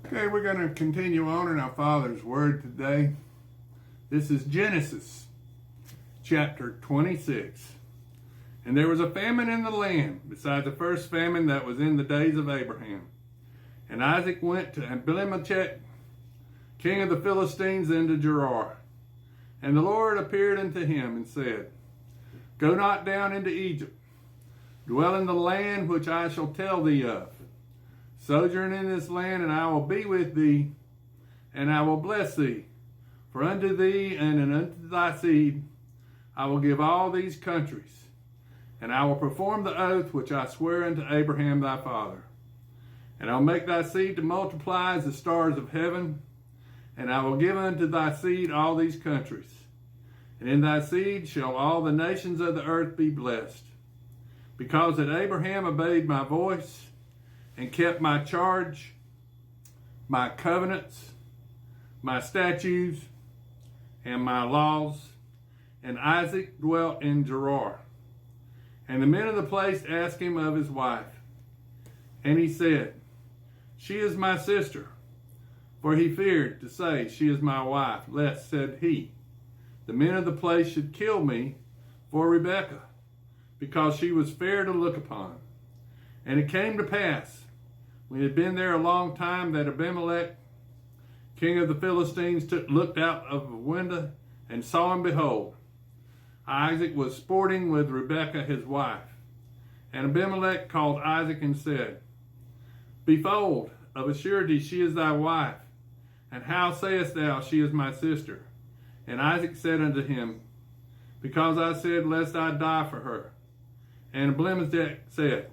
Okay, we're going to continue on in our Father's Word today. This is Genesis chapter 26. And there was a famine in the land, besides the first famine that was in the days of Abraham. And Isaac went to Abimelech, king of the Philistines, into Gerar. And the Lord appeared unto him and said, Go not down into Egypt, dwell in the land which I shall tell thee of. Sojourn in this land, and I will be with thee, and I will bless thee. For unto thee and unto thy seed I will give all these countries, and I will perform the oath which I swear unto Abraham thy father. And I will make thy seed to multiply as the stars of heaven, and I will give unto thy seed all these countries. And in thy seed shall all the nations of the earth be blessed. Because that Abraham obeyed my voice, and kept my charge, my covenants, my statutes, and my laws. And Isaac dwelt in Gerar. And the men of the place asked him of his wife. And he said, She is my sister. For he feared to say, She is my wife, lest, said he, the men of the place should kill me for Rebekah, because she was fair to look upon. And it came to pass, when he had been there a long time, that Abimelech, king of the Philistines, looked out of a window and saw, and behold, Isaac was sporting with Rebekah his wife. And Abimelech called Isaac and said, Behold, of a surety she is thy wife. And how sayest thou, She is my sister? And Isaac said unto him, Because I said, Lest I die for her. And Abimelech said,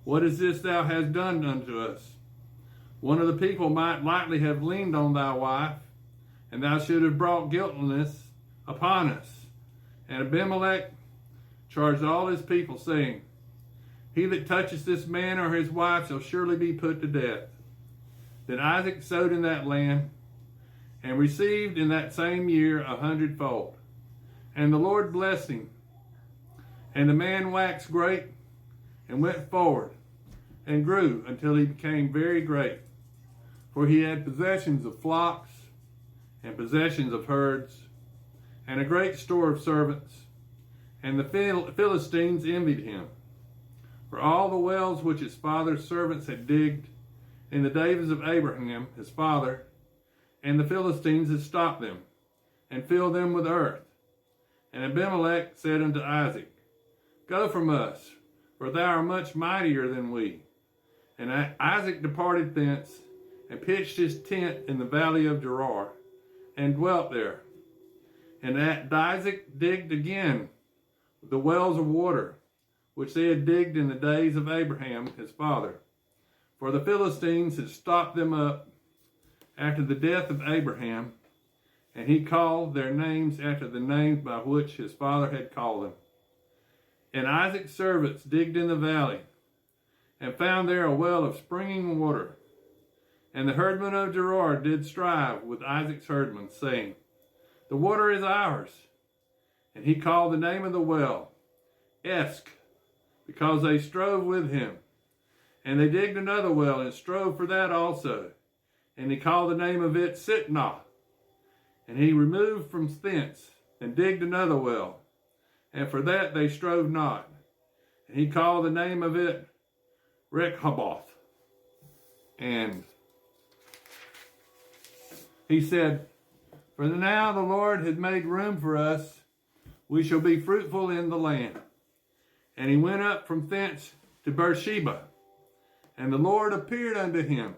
What is this thou hast done unto us? One of the people might lightly have leaned on thy wife, and thou should have brought guiltiness upon us. And Abimelech charged all his people, saying, He that toucheth this man or his wife shall surely be put to death. Then Isaac sowed in that land, and received in that same year 100-fold. And the Lord blessed him. And the man waxed great, and went forward, and grew until he became very great. For he had possessions of flocks, and possessions of herds, and a great store of servants. And the Philistines envied him. For all the wells which his father's servants had digged in the days of Abraham his father, and the Philistines had stopped them, and filled them with earth. And Abimelech said unto Isaac, Go from us, for thou art much mightier than we. And Isaac departed thence, and pitched his tent in the valley of Gerar, and dwelt there. And Isaac digged again the wells of water, which they had digged in the days of Abraham his father. For the Philistines had stopped them up after the death of Abraham, and he called their names after the names by which his father had called them. And Isaac's servants digged in the valley, and found there a well of springing water. And the herdmen of Gerar did strive with Isaac's herdmen, saying, The water is ours. And he called the name of the well Esk, because they strove with him. And they digged another well, and strove for that also. And he called the name of it Sitnah. And he removed from thence, and digged another well. And for that they strove not. And he called the name of it Rehoboth. And he said, For now the Lord has made room for us. We shall be fruitful in the land. And he went up from thence to Beersheba. And the Lord appeared unto him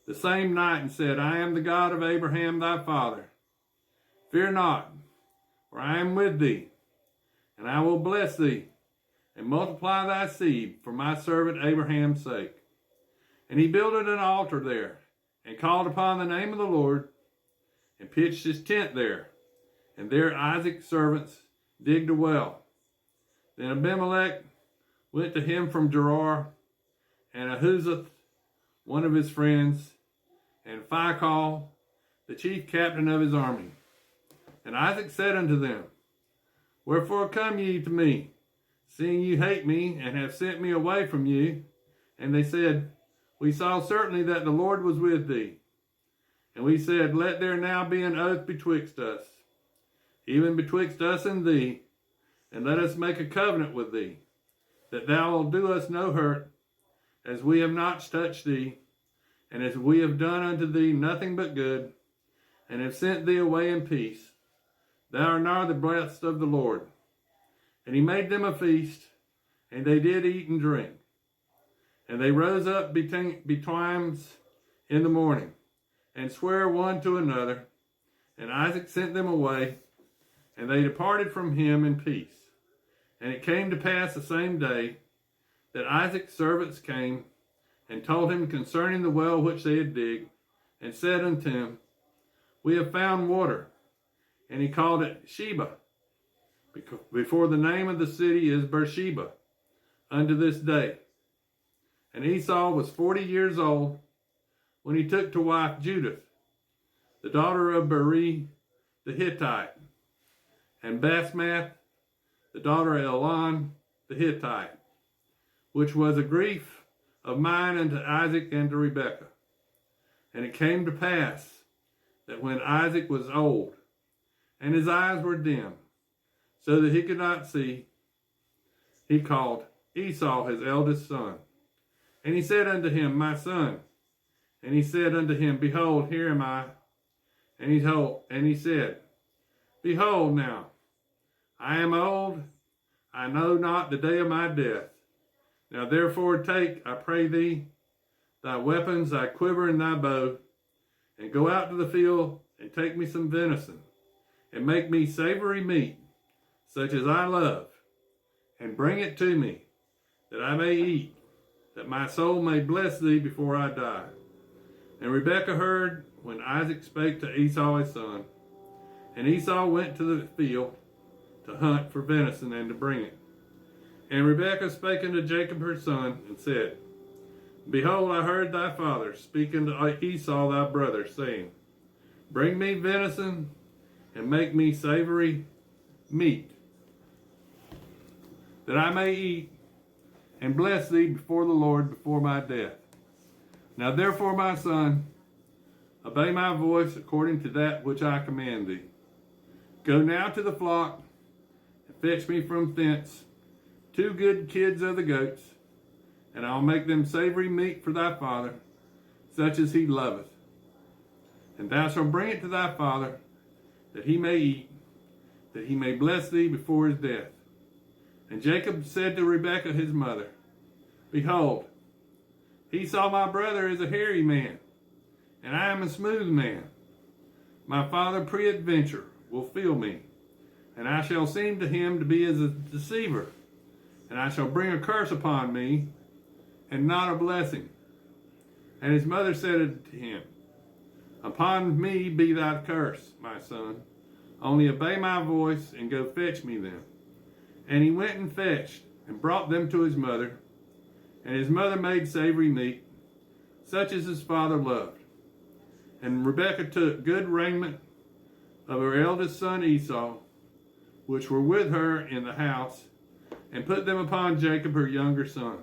the same night, and said, I am the God of Abraham thy father. Fear not, for I am with thee. And I will bless thee, and multiply thy seed for my servant Abraham's sake. And he builded an altar there, and called upon the name of the Lord, and pitched his tent there. And there Isaac's servants digged a well. Then Abimelech went to him from Gerar, and Ahuzzath, one of his friends, and Phicol, the chief captain of his army. And Isaac said unto them, Wherefore come ye to me, seeing you hate me, and have sent me away from you? And they said, we saw certainly that the Lord was with thee. And we said, let there now be an oath betwixt us, even betwixt us and thee, and let us make a covenant with thee, that thou wilt do us no hurt, as we have not touched thee, and as we have done unto thee nothing but good, and have sent thee away in peace. Thou art now the blessed of the Lord. And he made them a feast, and they did eat and drink. And they rose up betimes in the morning, and sware one to another. And Isaac sent them away, and they departed from him in peace. And it came to pass the same day that Isaac's servants came and told him concerning the well which they had digged, and said unto him, we have found water. And he called it Sheba, before the name of the city is Beersheba, unto this day. And Esau was 40 years old when he took to wife Judith, the daughter of Beri the Hittite, and Basmath, the daughter of Elon the Hittite, which was a grief of mine unto Isaac and to Rebekah. And it came to pass that when Isaac was old, and his eyes were dim, so that he could not see, he called Esau his eldest son. And he said unto him, my son. And he said unto him, behold, here am I. And he said, behold now, I am old, I know not the day of my death. Now therefore take, I pray thee, thy weapons, thy quiver, and thy bow, and go out to the field, and take me some venison, and make me savory meat, such as I love, and bring it to me, that I may eat, that my soul may bless thee before I die. And Rebekah heard when Isaac spake to Esau his son. And Esau went to the field to hunt for venison and to bring it. And Rebekah spake unto Jacob her son, and said, behold, I heard thy father speak unto Esau thy brother, saying, bring me venison, and make me savory meat, that I may eat, and bless thee before the Lord before my death. Now therefore, my son, obey my voice according to that which I command thee. Go now to the flock, and fetch me from thence 2 good kids of the goats, and I'll make them savory meat for thy father, such as he loveth. And thou shalt bring it to thy father, that he may eat, that he may bless thee before his death. And Jacob said to Rebekah his mother, behold, Esau my brother is a hairy man, and I am a smooth man. My father peradventure will feel me, and I shall seem to him to be as a deceiver, and I shall bring a curse upon me, and not a blessing. And his mother said to him, upon me be thy curse, my son. Only obey my voice, and go fetch me them. And he went and fetched, and brought them to his mother. And his mother made savory meat, such as his father loved. And Rebekah took good raiment of her eldest son Esau, which were with her in the house, and put them upon Jacob her younger son.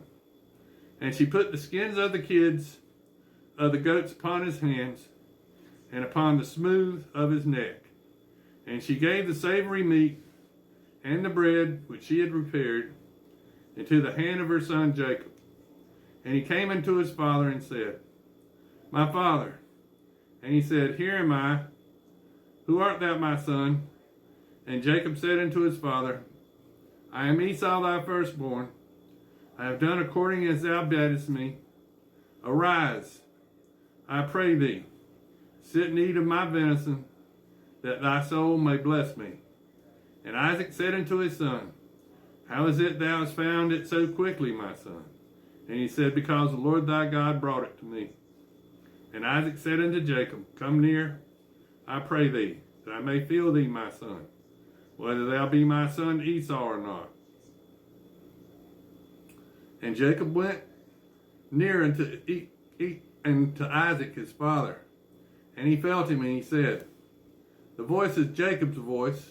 And she put the skins of the kids of the goats upon his hands, and upon the smooth of his neck. And she gave the savory meat and the bread which she had prepared into the hand of her son Jacob. And he came unto his father and said, my father. And he said, here am I. Who art thou, my son? And Jacob said unto his father, I am Esau thy firstborn. I have done according as thou badest me. Arise, I pray thee, sit and eat of my venison, that thy soul may bless me. And Isaac said unto his son, how is it thou hast found it so quickly, my son? And he said, because the Lord thy God brought it to me. And Isaac said unto Jacob, come near, I pray thee, that I may feel thee, my son, whether thou be my son Esau or not. And Jacob went near unto Isaac his father, and he felt him, and he said, the voice is Jacob's voice,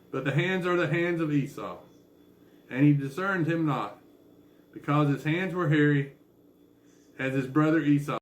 but the hands are the hands of Esau. And he discerned him not, because his hands were hairy, as his brother Esau.